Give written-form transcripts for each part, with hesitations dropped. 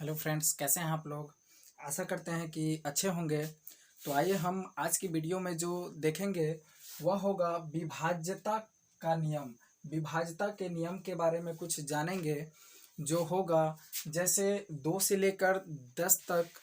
Hello friends, कैसे हैं आप लोग। आशा करते हैं कि अच्छे होंगे। तो आइए हम आज की वीडियो में जो देखेंगे वह होगा विभाज्यता का नियम। विभाज्यता के नियम के बारे में कुछ जानेंगे जो होगा जैसे 2 से लेकर 10 तक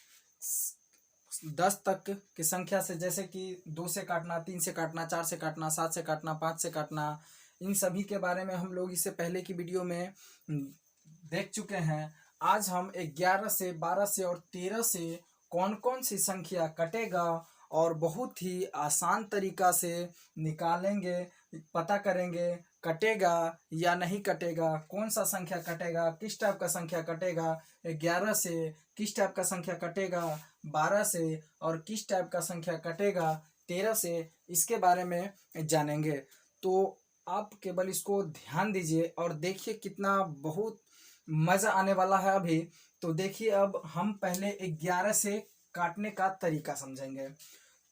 10 तक की संख्या से, जैसे कि 2 से काटना, 3 से काटना, 4 से काटना, 7 से काटना, 5 से काटना, इन सभी के बारे में हम लोग इससे पहले की वीडियो में देख चुके हैं। आज हम 11 से, 12 से और 13 से कौन कौन सी संख्या कटेगा और बहुत ही आसान तरीका से निकालेंगे, पता करेंगे कटेगा या नहीं कटेगा, कौन सा संख्या कटेगा, किस टाइप का संख्या कटेगा, 11 से किस टाइप का संख्या कटेगा, 12 से और किस टाइप का संख्या कटेगा 13 से, इसके बारे में जानेंगे। तो आप केवल इसको ध्यान दीजिए और देखिए कितना बहुत मज़ा आने वाला है अभी। तो देखिए, अब हम पहले 11 से काटने का तरीका समझेंगे।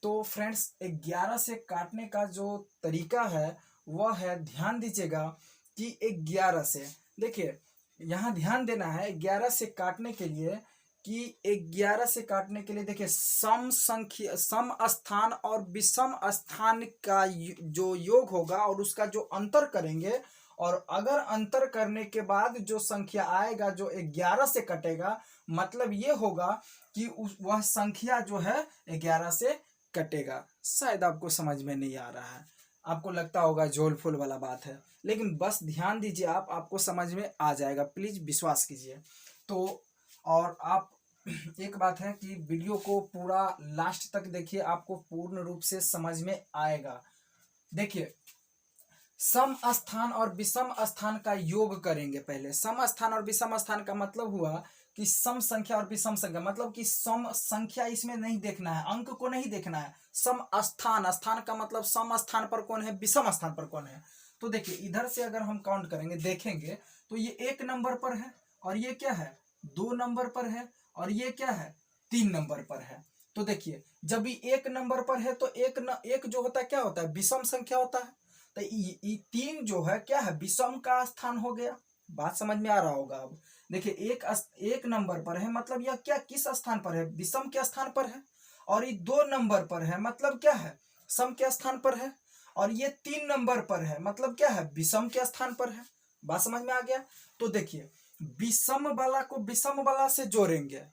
तो फ्रेंड्स, 11 से काटने का जो तरीका है वह है, ध्यान दीजिएगा कि 11 से, देखिए यहाँ ध्यान देना है 11 से काटने के लिए कि 11 से काटने के लिए देखिए सम संख्या, सम स्थान और विषम स्थान का जो योग होगा और उसका जो अंतर करेंगे, और अगर अंतर करने के बाद जो संख्या आएगा जो 11 से कटेगा, मतलब ये होगा कि वह संख्या जो है 11 से कटेगा। शायद आपको समझ में नहीं आ रहा है, आपको लगता होगा झोल फूल वाला बात है, लेकिन बस ध्यान दीजिए, आपको समझ में आ जाएगा, प्लीज विश्वास कीजिए। तो और आप एक बात है कि वीडियो को पूरा लास्ट तक देखिए, आपको पूर्ण रूप से समझ में आएगा। देखिए, सम स्थान और विषम स्थान का योग करेंगे। पहले सम स्थान और विषम स्थान का मतलब हुआ कि सम संख्या और विषम संख्या, मतलब कि सम संख्या इसमें नहीं देखना है, अंक को नहीं देखना है। सम स्थान, स्थान का मतलब सम स्थान पर कौन है, विषम स्थान पर कौन है। तो देखिए, इधर से अगर हम काउंट करेंगे, देखेंगे तो ये 1 नंबर पर है, और ये क्या है 2 नंबर पर है, और ये क्या है 3 नंबर पर है। तो देखिए, जब ये 1 नंबर पर है तो एक जो होता है क्या होता है, विषम संख्या होता है। तो ये 3 जो है क्या है, विषम का स्थान हो गया। बात समझ में आ रहा होगा। अब देखिए, एक नंबर पर है, मतलब यह क्या, किस स्थान पर है, विषम के स्थान पर है। और ये 2 नंबर पर है, मतलब क्या है, सम के स्थान पर है। और ये 3 नंबर पर है, मतलब क्या है, विषम के स्थान पर है। बात समझ में आ गया। तो देखिए, विषम वाला को विषम वाला से जोड़ेंगे,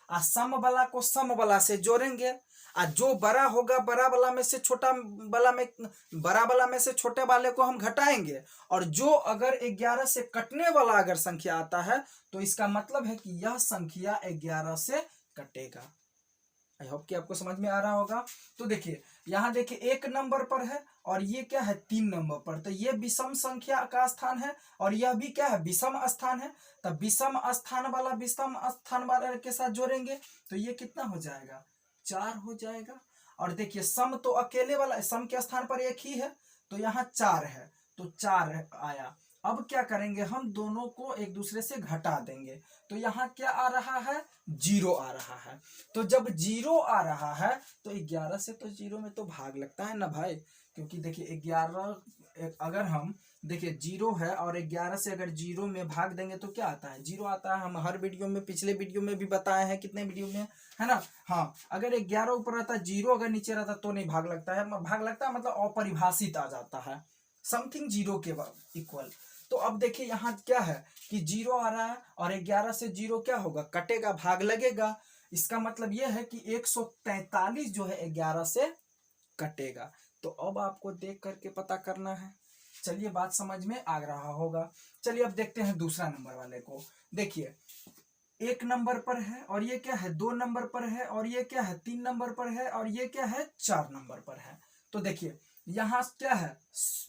और सम वाला को सम वाला से जोड़ेंगे, और जो बड़ा होगा बड़ा वाला में से छोटा वाला में, बड़ा वाला में से छोटे वाले को हम घटाएंगे। और जो अगर 11 से कटने वाला अगर संख्या आता है तो इसका मतलब है कि यह संख्या 11 से कटेगा। आई होप कि आपको समझ में आ रहा होगा। तो देखिए, यहाँ देखिए 1 नंबर पर है, और ये क्या है 3 नंबर पर, तो ये विषम संख्या का स्थान है, और यह भी क्या है, विषम स्थान है। तब विषम स्थान वाला के साथ जोड़ेंगे तो ये कितना हो जाएगा, 4 हो जाएगा। और देखिए, सम तो अकेले वाला, सम के स्थान पर एक ही है, तो यहाँ 4 है, तो 4 आया। अब क्या करेंगे, हम दोनों को एक दूसरे से घटा देंगे, तो यहाँ क्या आ रहा है, 0 आ रहा है। तो जब 0 आ रहा है तो 11 से तो 0 में तो भाग लगता है ना भाई, क्योंकि देखिए 11 अगर हम देखिए 0 है और 11 से अगर 0 में भाग देंगे तो क्या आता है, 0 आता है। हम हर वीडियो में, पिछले वीडियो में भी बताए हैं, कितने वीडियो में है ना। हाँ, अगर 11 ऊपर रहता है, 0 अगर नीचे रहता तो नहीं भाग लगता है। भाग लगता है मतलब अपरिभाषित आ जाता है, समथिंग 0 के इक्वल। तो अब देखिए यहाँ क्या है कि 0 आ रहा है, और 11 से 0 क्या होगा, कटेगा, भाग लगेगा। इसका मतलब यह है कि 143 जो है 11 से कटेगा। तो अब आपको देख करके पता करना है। चलिए, बात समझ में आ रहा होगा। चलिए अब देखते हैं दूसरा नंबर वाले को। देखिए, 1 नंबर पर है, और ये क्या है 2 नंबर पर है, और ये क्या है 3 नंबर पर है, और ये क्या है 4 नंबर पर है। तो देखिए, यहाँ क्या है,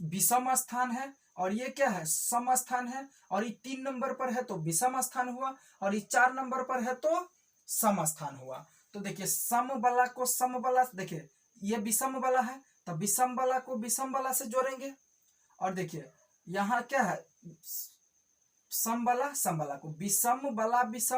विषम स्थान है, और ये क्या है, सम स्थान है। और ये 3 नंबर पर है तो विषम स्थान हुआ, और ये 4 नंबर पर है तो सम स्थान हुआ। तो देखिए, सम वाला को सम वाला, देखिए ये विषम वाला है तो विषम वाला को विषम वाला से जोड़ेंगे। और देखिए, यहाँ क्या है, सम वाला को विषम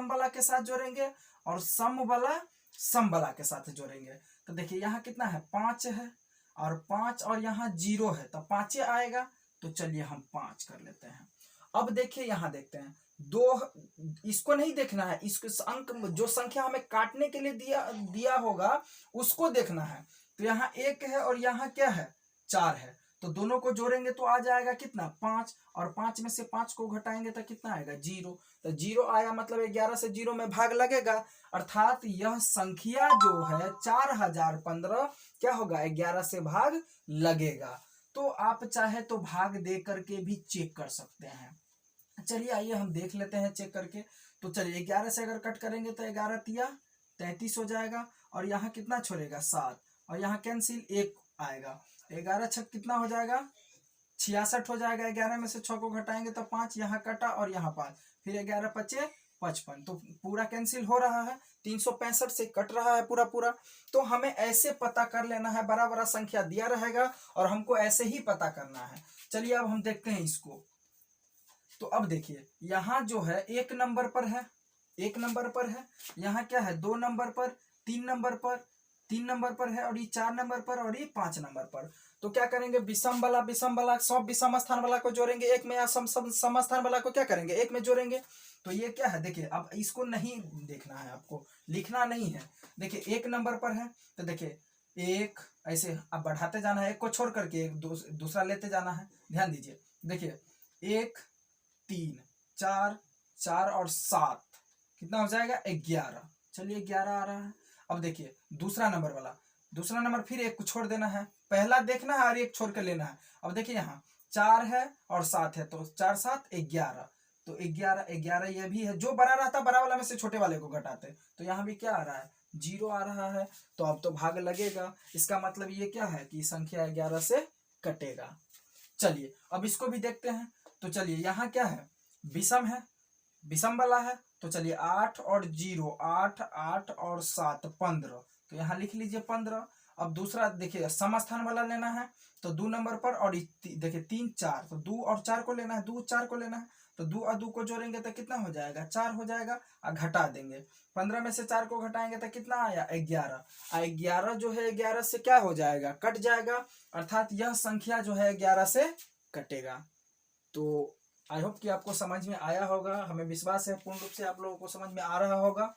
वाला के साथ जोड़ेंगे, और सम वाला के साथ जोड़ेंगे। तो देखिए, यहाँ कितना है, 5 है, और 5 और यहाँ 0 है, तो 5 आएगा। तो चलिए हम 5 कर लेते हैं। अब देखिए यहाँ देखते हैं दो, इसको नहीं देखना है, इसको अंक जो संख्या हमें काटने के लिए दिया होगा उसको देखना है। तो यहाँ 1 है और यहाँ क्या है 4 है, तो दोनों को जोड़ेंगे तो आ जाएगा कितना 5, और 5 में से 5 को घटाएंगे तो कितना आएगा 0। तो 0 आया मतलब 11 से 0 में भाग लगेगा, अर्थात यह संख्या जो है 4015 क्या होगा 11 से भाग लगेगा। तो आप चाहे तो भाग दे करके भी चेक कर सकते हैं। चलिए आइए हम देख लेते हैं चेक करके। तो चलिए 11 से अगर कट करेंगे तो 11 तिया 33 हो जाएगा, और यहाँ कितना छोड़ेगा 7, और यहाँ कैंसिल 1 आएगा, 11 छक कितना हो जाएगा 66 हो जाएगा। 11 में से 6 को घटाएंगे तो 5, यहाँ कटा और यहाँ 5, फिर 11 पचे 55, तो पूरा कैंसिल हो रहा है, 365 से कट रहा है पूरा पूरा। तो हमें ऐसे पता कर लेना है, बड़ा बड़ा संख्या दिया रहेगा और हमको ऐसे ही पता करना है। चलिए अब हम देखते हैं इसको। तो अब देखिए यहाँ जो है 1 नंबर पर है, 1 नंबर पर है, यहाँ क्या है 2 नंबर पर, 3 नंबर पर, 3 नंबर पर है, और ये 4 नंबर पर, और ये 5 नंबर पर। तो क्या करेंगे विषम वाला सब विषम स्थान वाला को जोड़ेंगे 1 में, या सम स्थान वाला को क्या करेंगे 1 में जोड़ेंगे। तो ये क्या है देखिए, अब इसको नहीं देखना है, आपको लिखना नहीं है। देखिए 1 नंबर पर है तो देखिए 1 ऐसे अब बढ़ाते जाना है, 1 को छोड़ करके एक दूसरा लेते जाना है। ध्यान दीजिए, देखिए 1 3 4 4 और 7 कितना हो जाएगा 11। चलिए 11 आ रहा है। अब देखिए दूसरा नंबर वाला, दूसरा नंबर फिर 1 को छोड़ देना है, पहला देखना है और 1 छोड़ कर लेना है। अब देखिए यहाँ 4 है और 7 है, तो 4 7 11, तो 11 11 ये भी है, जो बड़ा रहता बड़ा वाला में से छोटे वाले को घटाते। तो यहाँ भी क्या आ रहा है 0 आ रहा है, तो अब तो भाग लगेगा। इसका मतलब ये क्या है कि संख्या 11 से कटेगा। चलिए अब इसको भी देखते हैं। तो चलिए यहाँ क्या है विषम है, विषम वाला है, तो चलिए 8 और 0 8 8 और 7 15, तो यहाँ लिख लीजिए 15। अब दूसरा देखिए समस्थान वाला लेना है, तो 2 नंबर पर, और देखिए 3 4, तो 2 और 4 को लेना है, 2 4 को लेना है, तो 2 और 2 को जोड़ेंगे तो कितना हो जाएगा 4 हो जाएगा, और घटा देंगे। 15 में से 4 को घटाएंगे तो कितना आया 11, 11 जो है 11 से क्या हो जाएगा कट जाएगा, अर्थात यह संख्या जो है 11 से कटेगा। तो आई होप कि आपको समझ में आया होगा, हमें विश्वास है पूर्ण रूप से आप लोगों को समझ में आ रहा होगा।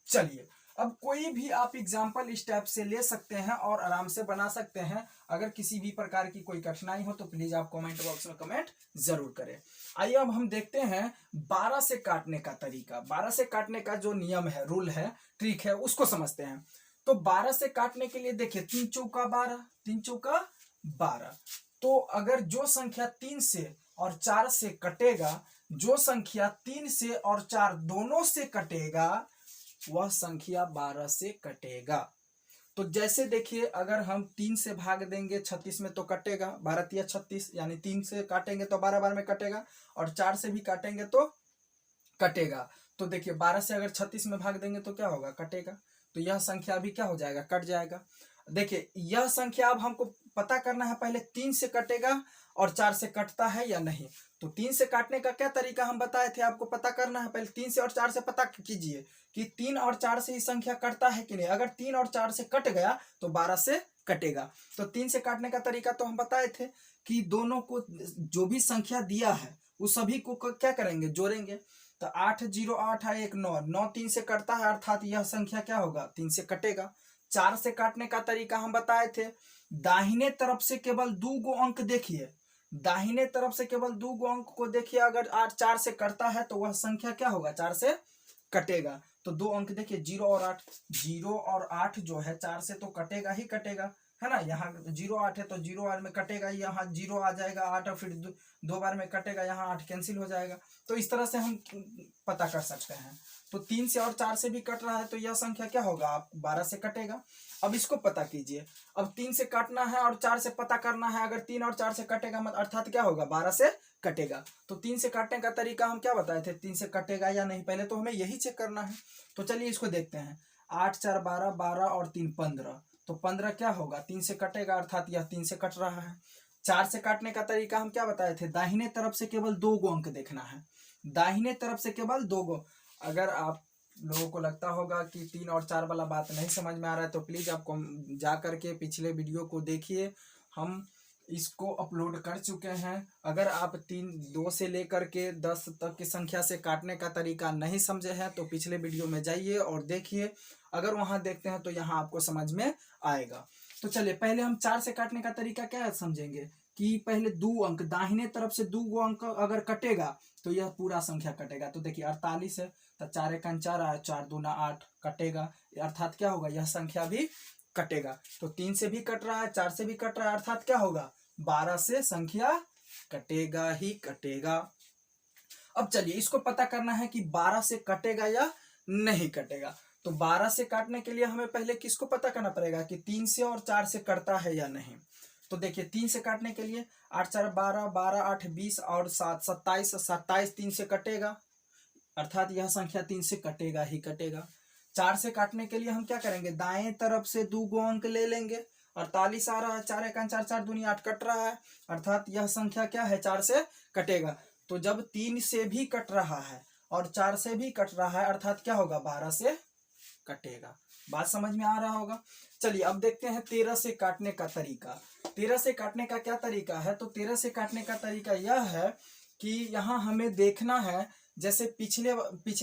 चलिए अब कोई भी आप एग्जाम्पल इस टाइप से ले सकते हैं और आराम से बना सकते हैं। अगर किसी भी प्रकार की कोई कठिनाई हो तो प्लीज आप कमेंट बॉक्स में कमेंट जरूर करें। आइए अब हम देखते हैं 12 से काटने का तरीका, 12 से काटने का जो नियम है, रूल है, ट्रिक है, उसको समझते हैं। तो 12 से काटने के लिए देखिए 3 चौका 12, 3 चौका 12। तो अगर जो संख्या 3 से और 4 से कटेगा, जो संख्या 3 से और 4 दोनों से कटेगा, वह संख्या 12 से कटेगा। तो जैसे देखिए अगर हम 3 से भाग देंगे 36 में तो कटेगा, 12 तिया 36, यानी 3 से काटेंगे तो 12 बार में कटेगा, और 4 से भी काटेंगे तो कटेगा। तो देखिए 12 से अगर 36 में भाग देंगे तो क्या होगा कटेगा, तो यह संख्या भी क्या हो जाएगा कट जाएगा। देखिए यह संख्या अब हमको पता करना है, पहले 3 से कटेगा और 4 से कटता है या नहीं। तो 3 से काटने का क्या तरीका हम बताए थे, आपको पता करना है, पहले 3 से और 4 से पता कीजिए कि 3 और 4 से ही संख्या कटता है कि नहीं। अगर 3 और 4 से कट गया तो 12 से कटेगा। तो 3 से काटने का तरीका तो हम बताए थे कि दोनों को जो भी संख्या दिया है उस सभी को क्या करेंगे जोड़ेंगे। तो 8 0 8 1 9, 9 3 से कटता है, अर्थात यह संख्या क्या होगा 3 से कटेगा। 4 से काटने का तरीका हम बताए थे, दाहिने तरफ से केवल 2 गो अंक देखिए, दाहिने तरफ से केवल 2 गो अंक को देखिए, अगर 8 4 से कटता है तो वह संख्या क्या होगा 4 से कटेगा। तो 2 अंक देखिए 0 और 8, 0 और 8 जो है 4 से तो कटेगा ही कटेगा, है ना। यहाँ 0 8 है तो 0 8 में कटेगा, यहाँ 0 आ जाएगा 8 और फिर 2 बार में कटेगा, यहाँ 8 कैंसिल हो जाएगा। तो इस तरह से हम पता कर सकते हैं। तो 3 से और 4 से भी कट रहा है तो यह संख्या क्या होगा आप 12 से कटेगा। अब इसको पता कीजिए, अब 3 से काटना है और 4 से पता करना है, अगर 3 और 4 से कटेगा मतलब अर्थात क्या होगा 12 से कटेगा। तो 3 से काटने का तरीका हम क्या बताए थे, 3 से कटेगा या नहीं, पहले तो हमें यही चेक करना है। तो चलिए इसको देखते हैं, 8 4 12, 12 और 3 15, तो 15 क्या होगा 3 से कटेगा, अर्थात यह 3 से कट रहा है। 4 से काटने का तरीका हम क्या बताए थे, दाहिने तरफ से केवल 2 गो अंक देखना है, दाहिने तरफ से केवल 2 गो। अगर आप लोगों को लगता होगा कि 3 और 4 वाला बात नहीं समझ में आ रहा है तो प्लीज आप जा करके पिछले वीडियो को देखिए, हम इसको अपलोड कर चुके हैं। अगर आप 2 से लेकर के 10 तक की संख्या से काटने का तरीका नहीं समझे हैं तो पिछले वीडियो में जाइए और देखिए। अगर वहां देखते हैं तो यहाँ आपको समझ में आएगा। तो चलिए पहले हम 4 से काटने का तरीका क्या है समझेंगे कि पहले 2 अंक दाहिने तरफ से 2 अंक अगर कटेगा तो यह पूरा संख्या कटेगा। तो देखिए 48 है तो 4 एकान 4 आया, 4 दूना 8 कटेगा, अर्थात क्या होगा यह संख्या भी कटेगा। तो 3 से भी कट रहा है, 4 से भी कट रहा है, अर्थात क्या होगा 12 से संख्या कटेगा ही कटेगा। अब चलिए इसको पता करना है कि 12 से कटेगा या नहीं कटेगा। तो 12 से काटने के लिए हमें पहले किसको पता करना पड़ेगा कि 3 से और 4 से कटता है या नहीं। तो देखिए 3 से काटने के लिए 8 4 12, 12 8 20 और 7 27, 27 3 से कटेगा, अर्थात यह संख्या 3 से कटेगा ही कटेगा। 4 से काटने के लिए हम क्या करेंगे, दाएं तरफ से 2 अंक ले लेंगे। 48 आ रहा है, 4 एकान 4, 4 दूनी 8 कट रहा है, अर्थात यह संख्या क्या है 4 से कटेगा। तो जब 3 से भी कट रहा है और 4 से भी कट रहा है, अर्थात क्या होगा 12 से कटेगा। बात समझ में आ रहा होगा। चलिए अब देखते हैं 13 से काटने का तरीका। 13 से काटने का क्या तरीका है, तो 13 से काटने का तरीका यह है कि यहाँ हमें देखना है, जैसे पिछले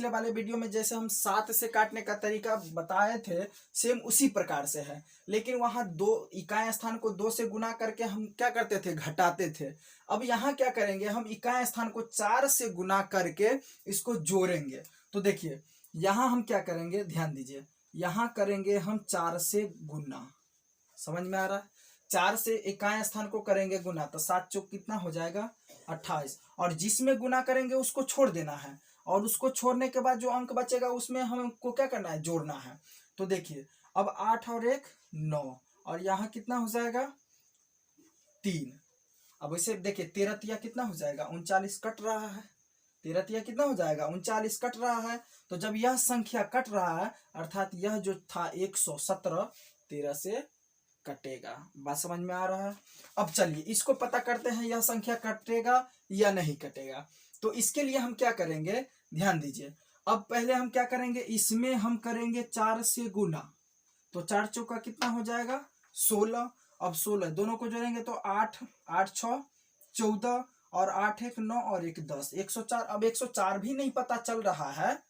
वाले वीडियो में जैसे हम 7 से काटने का तरीका बताए थे, सेम उसी प्रकार से है। लेकिन वहां 2 इकाई स्थान को 2 से गुना करके हम क्या करते थे, घटाते थे। अब यहाँ क्या करेंगे, हम इकाई स्थान को 4 से गुना करके इसको जोड़ेंगे। तो देखिए यहाँ हम क्या करेंगे, ध्यान दीजिए, यहाँ करेंगे हम 4 से गुना, समझ में आ रहा है। 4 से इकाई स्थान को करेंगे गुना, तो 7 चौक कितना हो जाएगा 28, और जिसमें गुना करेंगे उसको छोड़ देना है, और उसको छोड़ने के बाद जो अंक बचेगा उसमें हमको क्या करना है, जोड़ना है। तो देखिए अब 8 और 1 9, और यहाँ कितना हो जाएगा 3। अब इसे देखिए 13 तिया कितना हो जाएगा 39 कट रहा है, 13 तिया कितना हो जाएगा 39 कट रहा है। तो जब यह संख्या कट रहा है, अर्थात यह जो था 117 13 से कटेगा। बात समझ में आ रहा है। अब चलिए इसको पता करते हैं यह संख्या कटेगा या नहीं कटेगा। तो इसके लिए हम क्या करेंगे, ध्यान दीजिए। अब पहले हम क्या करेंगे, इसमें हम करेंगे 4 से गुना। तो 4 चौका कितना हो जाएगा 16। अब 16 दोनों को जोड़ेंगे तो 8 8 6 14, और 8 1 9 और 1 10, 104। अब 104 भी नहीं पता चल रहा है,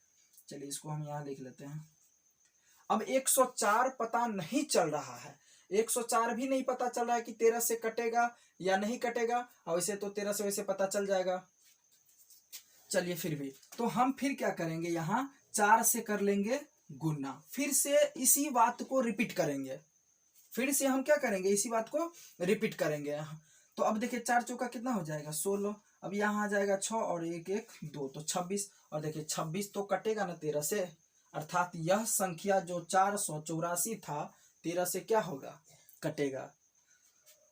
चलिए इसको हम यहाँ लिख लेते हैं। अब 104 पता नहीं चल रहा है, 104 भी नहीं पता चल रहा है कि 13 से कटेगा या नहीं कटेगा। और वैसे तो 13 से वैसे पता चल जाएगा, चलिए फिर भी तो हम फिर क्या करेंगे, यहाँ 4 से कर लेंगे गुना, फिर से इसी बात को रिपीट करेंगे, फिर से हम क्या करेंगे इसी बात को रिपीट करेंगे। तो अब देखिए 4 चौका कितना हो जाएगा 16, अब यहाँ आ जाएगा 6 और 1 1 2 तो 26, और देखिए 26 तो कटेगा ना 13 से, अर्थात यह संख्या जो 484 था 13 से क्या होगा कटेगा।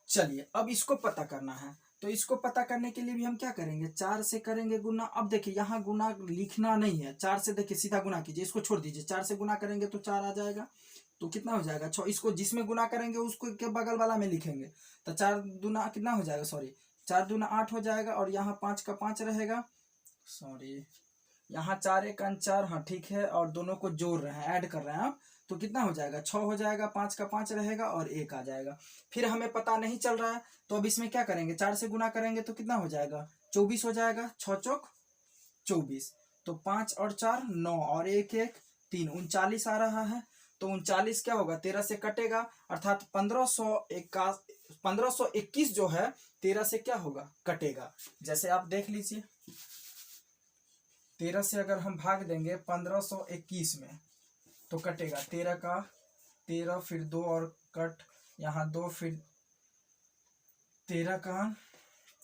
चलिए अब इसको पता करना है, तो इसको पता करने के लिए भी हम क्या करेंगे, 4 से करेंगे गुना। अब देखिए यहाँ गुना लिखना नहीं है, 4 से देखिए सीधा गुना कीजिए, इसको छोड़ दीजिए। 4 से गुना करेंगे तो 4 आ जाएगा, तो कितना हो जाएगा 6। इसको जिसमें गुना करेंगे उसको के बगल वाला में लिखेंगे, तो 4 दूना कितना हो जाएगा, सॉरी 4 दूना 8 हो जाएगा, और यहाँ 5 का 5 रहेगा, सॉरी यहाँ 4 1 4, हाँ ठीक है, और दोनों को जोड़ रहे हैं, ऐड कर रहे हैं आप, तो कितना हो जाएगा 6 हो जाएगा, 5 का 5 रहेगा और 1 आ जाएगा। फिर हमें पता नहीं चल रहा है, तो अब इसमें क्या करेंगे, 4 से गुना करेंगे तो कितना हो जाएगा 24 हो जाएगा, 6 चौक 24, तो 5 और 4 9 और 1 1 3 39 आ रहा है। तो 39 क्या होगा 13 से कटेगा, अर्थात 1521 जो है 13 से क्या होगा कटेगा। जैसे आप देख लीजिए 13 से अगर हम भाग देंगे 1521 में तो कटेगा 13 का 13, फिर 2 और कट, यहाँ 2, फिर 13 का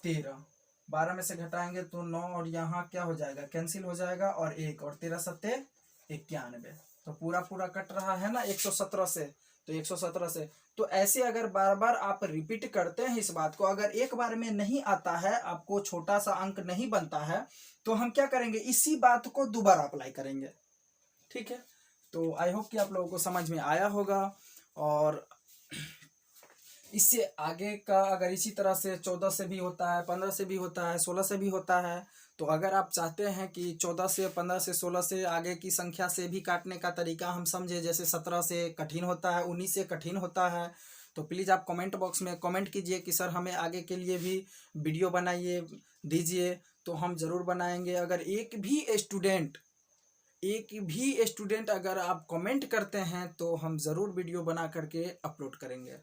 13, 12 में से घटाएंगे तो 9, और यहाँ क्या हो जाएगा कैंसिल हो जाएगा, और 1 और 13 सत्ते 91, तो पूरा कट रहा है ना 117 से, तो 117 से। तो ऐसे अगर बार बार आप रिपीट करते हैं इस बात को, अगर एक बार में नहीं आता है, आपको छोटा सा अंक नहीं बनता है, तो हम क्या करेंगे इसी बात को दोबारा अप्लाई करेंगे। ठीक है, तो आई होप कि आप लोगों को समझ में आया होगा। और इससे आगे का अगर इसी तरह से 14 से भी होता है, 15 से भी होता है, 16 से भी होता है, तो अगर आप चाहते हैं कि 14 से 15 से 16 से आगे की संख्या से भी काटने का तरीका हम समझे, जैसे 17 से कठिन होता है, 19 से कठिन होता है, तो प्लीज़ आप कमेंट बॉक्स में कमेंट कीजिए कि सर हमें आगे के लिए भी वीडियो बनाइए दीजिए, तो हम ज़रूर बनाएंगे। अगर एक भी स्टूडेंट अगर आप कमेंट करते हैं तो हम ज़रूर वीडियो बना करके अपलोड करेंगे।